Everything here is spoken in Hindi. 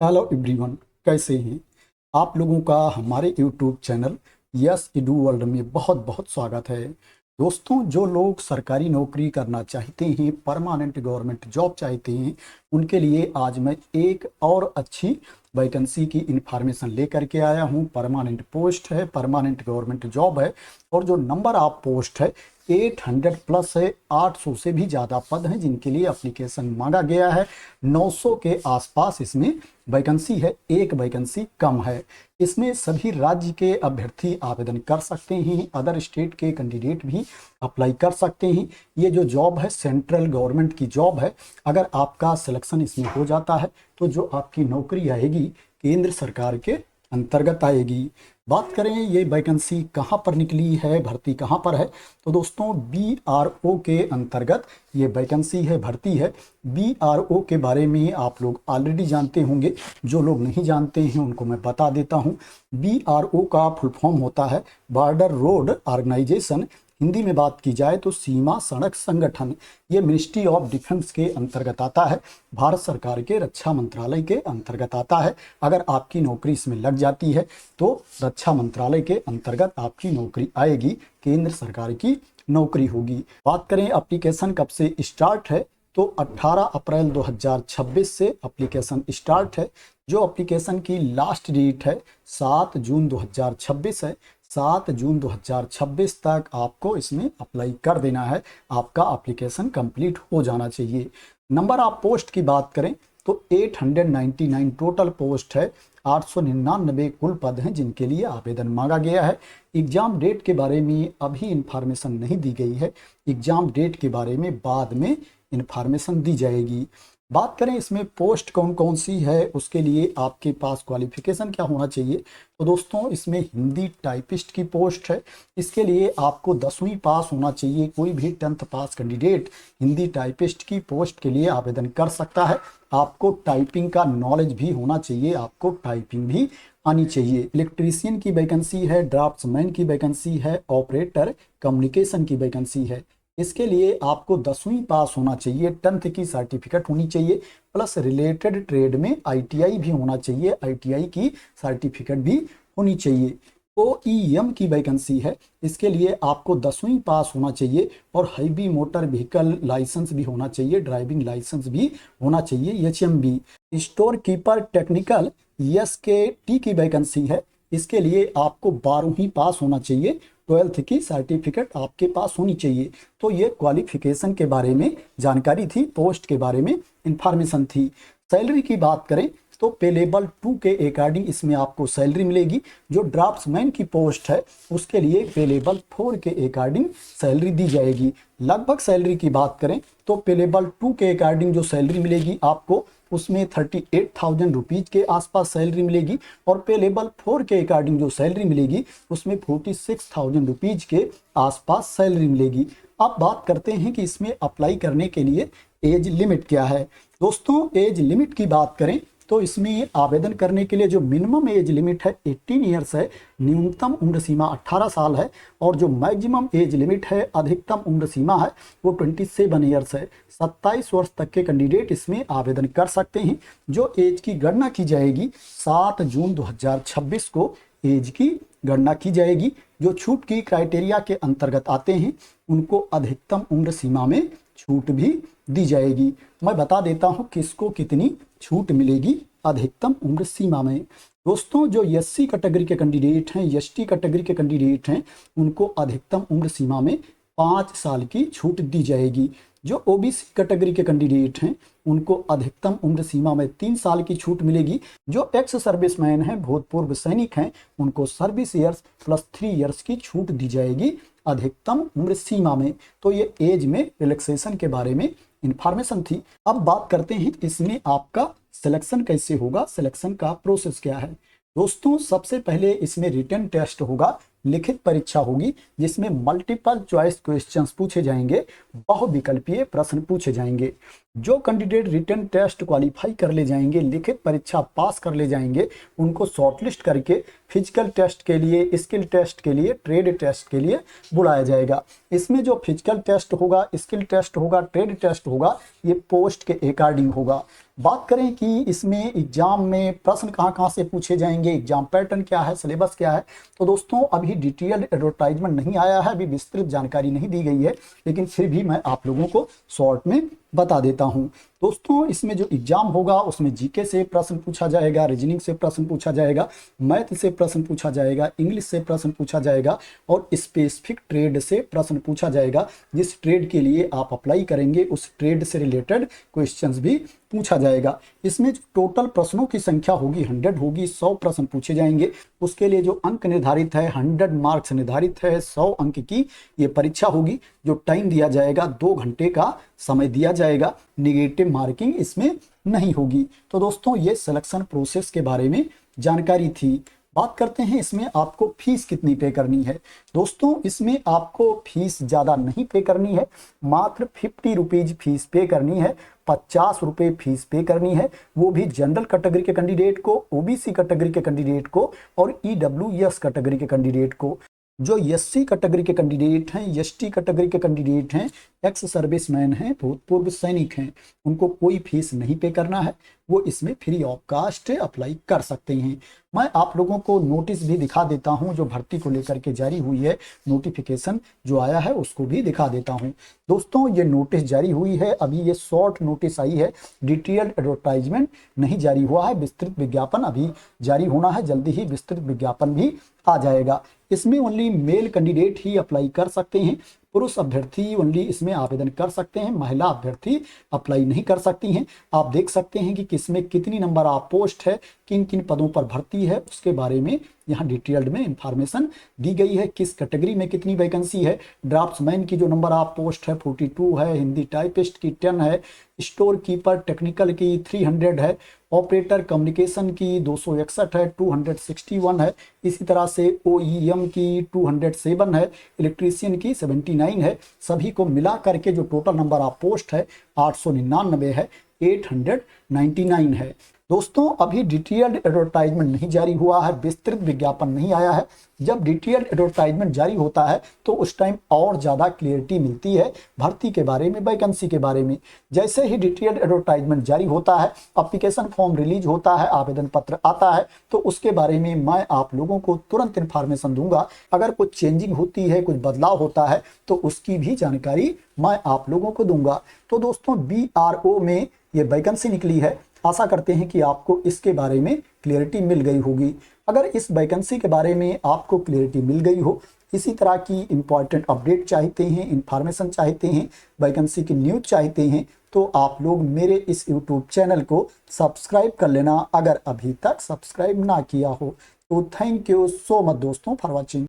हेलो एवरीवन, कैसे हैं आप लोगों का हमारे YouTube channel yes edu world में बहुत बहुत स्वागत है। दोस्तों, जो लोग सरकारी नौकरी करना चाहते हैं, परमानेंट गवर्नमेंट जॉब चाहते हैं, उनके लिए आज मैं एक और अच्छी वैकेंसी की इंफॉर्मेशन लेकर के आया हूं। परमानेंट पोस्ट है, परमानेंट गवर्नमेंट जॉब है और जो नंबर ऑफ पोस्ट है 800 प्लस है। 800 से भी ज़्यादा पद हैं जिनके लिए एप्लीकेशन मांगा गया है। 900 के आसपास इसमें वैकेंसी है, एक वैकेंसी कम है। इसमें सभी राज्य के अभ्यर्थी आवेदन कर सकते हैं, अदर स्टेट के कैंडिडेट भी अप्लाई कर सकते हैं। ये जो जॉब है सेंट्रल गवर्नमेंट की जॉब है। अगर आपका सिलेक्शन इसमें हो जाता है तो जो आपकी नौकरी आएगी केंद्र सरकार के अंतर्गत आएगी। बात करें ये वैकेंसी कहाँ पर निकली है, भर्ती कहाँ पर है, तो दोस्तों BRO के अंतर्गत ये वैकेंसी है, भर्ती है। BRO के बारे में आप लोग ऑलरेडी जानते होंगे, जो लोग नहीं जानते हैं उनको मैं बता देता हूँ। BRO का फुल फॉर्म होता है बॉर्डर रोड ऑर्गेनाइजेशन। हिंदी में बात की जाए तो सीमा सड़क संगठन। ये मिनिस्ट्री ऑफ डिफेंस के अंतर्गत आता है, भारत सरकार के रक्षा मंत्रालय के अंतर्गत आता है। अगर आपकी नौकरी इसमें लग जाती है तो रक्षा मंत्रालय के अंतर्गत आपकी नौकरी आएगी, केंद्र सरकार की नौकरी होगी। बात करें एप्लीकेशन कब से स्टार्ट है, तो 18 अप्रैल 2026 से एप्लीकेशन स्टार्ट है। जो एप्लीकेशन की लास्ट डेट है 7 जून 2026 है। 7 जून 2026 तक आपको इसमें अप्लाई कर देना है, आपका एप्लीकेशन कंप्लीट हो जाना चाहिए। नंबर ऑफ पोस्ट की बात करें तो 899 टोटल पोस्ट है। 899 कुल पद हैं जिनके लिए आवेदन मांगा गया है। एग्जाम डेट के बारे में अभी इंफॉर्मेशन नहीं दी गई है, एग्जाम डेट के बारे में बाद में इंफॉर्मेशन दी जाएगी। बात करें इसमें पोस्ट कौन कौन सी है, उसके लिए आपके पास क्वालिफिकेशन क्या होना चाहिए, तो दोस्तों इसमें हिंदी टाइपिस्ट की पोस्ट है। इसके लिए आपको 10वीं पास होना चाहिए। कोई भी 10th पास कैंडिडेट हिंदी टाइपिस्ट की पोस्ट के लिए आवेदन कर सकता है। आपको टाइपिंग का नॉलेज भी होना चाहिए, आपको टाइपिंग भी आनी चाहिए। इलेक्ट्रीशियन की वैकेंसी है, ड्राफ्ट्समैन की वैकेंसी है, ऑपरेटर कम्युनिकेशन की वैकेंसी है। इसके लिए आपको 10वीं पास होना चाहिए, 10th की सर्टिफिकेट होनी चाहिए, प्लस रिलेटेड ट्रेड में ITI भी होना चाहिए, ITI की सर्टिफिकेट भी होनी चाहिए। OEM की वैकेंसी है, इसके लिए आपको 10वीं पास होना चाहिए और हैवी मोटर व्हीकल लाइसेंस भी होना चाहिए, ड्राइविंग लाइसेंस भी होना चाहिए, HMB। Store keeper technical SKT की वैकेंसी है। इसके लिए आपको 12वीं पास होना चाहिए, 12th की सर्टिफिकेट आपके पास होनी चाहिए। तो ये क्वालिफिकेशन के बारे में जानकारी थी, पोस्ट के बारे में इंफॉर्मेशन थी। सैलरी की बात करें तो पे लेवल 2 के अकॉर्डिंग इसमें आपको सैलरी मिलेगी। जो ड्राफ्ट्समैन की पोस्ट है उसके लिए पे लेवल 4 के अकॉर्डिंग सैलरी दी जाएगी। लगभग सैलरी की बात करें तो पे लेवल 2 के अकॉर्डिंग जो सैलरी मिलेगी आपको, उसमें 38,000 रुपीज़ के आसपास सैलरी मिलेगी और पे लेवल 4 के अकॉर्डिंग जो सैलरी मिलेगी उसमें 46,000 रुपीज़ के आसपास सैलरी मिलेगी। अब बात करते हैं कि इसमें अप्लाई करने के लिए एज लिमिट क्या है। दोस्तों, एज लिमिट की बात करें तो इसमें आवेदन करने के लिए जो मिनिमम एज लिमिट है 18 ईयर्स है, न्यूनतम उम्र सीमा 18 साल है और जो मैक्सिमम एज लिमिट है, अधिकतम उम्र सीमा है, वो 27 ईयर्स है। 27 वर्ष तक के कैंडिडेट इसमें आवेदन कर सकते हैं। जो एज की गणना की जाएगी 7 जून 2026 को एज की गणना की जाएगी। जो छूट की क्राइटेरिया के अंतर्गत आते हैं उनको अधिकतम उम्र सीमा में छूट भी दी जाएगी। मैं बता देता हूं किसको कितनी छूट मिलेगी अधिकतम उम्र सीमा में। दोस्तों, जो SC कैटेगरी के कैंडिडेट हैं, ST कैटेगरी के कैंडिडेट हैं, उनको अधिकतम उम्र सीमा में 5 साल की छूट दी जाएगी। जो OBC कैटेगरी के कैंडिडेट हैं उनको अधिकतम उम्र सीमा में 3 साल की छूट मिलेगी। जो एक्स सर्विसमैन हैं, भूतपूर्व सैनिक हैं, उनको सर्विस ईयर्स प्लस 3 ईयर्स की छूट दी जाएगी अधिकतम उम्र सीमा में। तो ये एज में रिलैक्सेशन के बारे में इंफॉर्मेशन थी। अब बात करते हैं इसमें आपका सिलेक्शन कैसे होगा, सिलेक्शन का प्रोसेस क्या है। दोस्तों, सबसे पहले इसमें रिटन टेस्ट होगा, लिखित परीक्षा होगी जिसमें मल्टीपल चॉइस क्वेश्चंस पूछे जाएंगे, बहुविकल्पीय प्रश्न पूछे जाएंगे। जो कैंडिडेट रिटन टेस्ट क्वालिफाई कर ले जाएंगे, लिखित परीक्षा पास कर ले जाएंगे, उनको शॉर्टलिस्ट करके फिजिकल टेस्ट के लिए, स्किल टेस्ट के लिए, ट्रेड टेस्ट के लिए बुलाया जाएगा। इसमें जो फिजिकल टेस्ट होगा, स्किल टेस्ट होगा, ट्रेड टेस्ट होगा, ये पोस्ट के अकॉर्डिंग होगा। बात करें कि इसमें एग्जाम में प्रश्न कहाँ कहाँ से पूछे जाएंगे, एग्जाम पैटर्न क्या है, सिलेबस क्या है, तो दोस्तों अभी डिटेल्ड एडवर्टाइजमेंट नहीं आया है, अभी विस्तृत जानकारी नहीं दी गई है, लेकिन फिर भी मैं आप लोगों को शॉर्ट में बता देता हूं। दोस्तों इसमें जो एग्जाम होगा उसमें जीके से प्रश्न पूछा जाएगा, रीजनिंग से प्रश्न पूछा जाएगा, मैथ से प्रश्न पूछा जाएगा, इंग्लिश से प्रश्न पूछा जाएगा और स्पेसिफिक ट्रेड से प्रश्न पूछा जाएगा। जिस ट्रेड के लिए आप अप्लाई करेंगे उस ट्रेड से रिलेटेड क्वेश्चंस भी पूछा जाएगा। इसमें जो टोटल प्रश्नों की संख्या होगी 100 होगी, 100 प्रश्न पूछे जाएंगे। उसके लिए जो अंक निर्धारित है 100 मार्क्स निर्धारित है, 100 अंक की ये परीक्षा होगी। जो टाइम दिया जाएगा 2 घंटे का समय दिया जाएगा, निगेटिव मार्किंग इसमें नहीं होगी। तो दोस्तों ये सिलेक्शन प्रोसेस के बारे में जानकारी थी। बात करते हैं इसमें आपको फीस कितनी पे करनी है। दोस्तों इसमें आपको फीस ज़्यादा नहीं पे करनी है, मात्र 50 रुपीज़ फीस पे करनी है, 50 रुपये फीस पे करनी है, वो भी जनरल कैटेगरी के कैंडिडेट को, ओबीसी कैटेगरी के कैंडिडेट को और ईडब्ल्यूएस कैटेगरी के कैंडिडेट को। जो एससी कैटेगरी के कैंडिडेट हैं, एसटी कैटेगरी के कैंडिडेट हैं, एक्स सर्विसमैन हैं, भूतपूर्व सैनिक हैं, उनको कोई फीस नहीं पे करना है, वो इसमें फ्री ऑफ कास्ट अप्लाई कर सकते हैं। मैं आप लोगों को नोटिस भी दिखा देता हूं जो भर्ती को लेकर के जारी हुई है, नोटिफिकेशन जो आया है उसको भी दिखा देता हूं। दोस्तों ये नोटिस जारी हुई है, अभी ये शॉर्ट नोटिस आई है, डिटेल्ड एडवर्टाइजमेंट नहीं जारी हुआ है। विस्तृत विज्ञापन अभी जारी होना है, जल्दी ही विस्तृत विज्ञापन भी आ जाएगा। इसमें ओनली मेल कैंडिडेट ही अप्लाई कर सकते हैं, पुरुष अभ्यर्थी ओनली इसमें आवेदन कर सकते हैं, महिला अभ्यर्थी अप्लाई नहीं कर सकती हैं। आप देख सकते हैं कि किसमें कितनी नंबर ऑफ पोस्ट है, किन किन पदों पर भर्ती है, उसके बारे में यहाँ डिटेल्ड में इंफॉर्मेशन दी गई है। किस कैटेगरी में कितनी वैकेंसी है, ड्राफ्ट्समैन की जो नंबर ऑफ पोस्ट है 42 है, हिंदी टाइपिस्ट की 10 है, स्टोर कीपर टेक्निकल की 300 है, ऑपरेटर कम्युनिकेशन की 261 है, 261 है, इसी तरह से ओईएम की 207 है, इलेक्ट्रीशियन की 79 है। सभी को मिला करके जो टोटल नंबर ऑफ पोस्ट है 899 है, 899 है। दोस्तों अभी डिटेल्ड एडवर्टाइजमेंट नहीं जारी हुआ है, विस्तृत विज्ञापन नहीं आया है। जब डिटेल्ड एडवर्टाइजमेंट जारी होता है तो उस टाइम और ज़्यादा क्लियरिटी मिलती है भर्ती के बारे में, वैकेंसी के बारे में। जैसे ही डिटेल्ड एडवर्टाइजमेंट जारी होता है, एप्लीकेशन फॉर्म रिलीज होता है, आवेदन पत्र आता है, तो उसके बारे में मैं आप लोगों को तुरंत इन्फॉर्मेशन दूंगा। अगर कुछ चेंजिंग होती है, कुछ बदलाव होता है तो उसकी भी जानकारी मैं आप लोगों को दूंगा। तो दोस्तों BRO में ये वैकेंसी निकली है, आशा करते हैं कि आपको इसके बारे में क्लियरिटी मिल गई होगी। अगर इस वैकेंसी के बारे में आपको क्लियरिटी मिल गई हो, इसी तरह की इंपॉर्टेंट अपडेट चाहते हैं, इंफॉर्मेशन चाहते हैं, वैकेंसी की न्यूज चाहते हैं, तो आप लोग मेरे इस यूट्यूब चैनल को सब्सक्राइब कर लेना, अगर अभी तक सब्सक्राइब ना किया हो तो। थैंक यू सो मच दोस्तों फॉर वॉचिंग।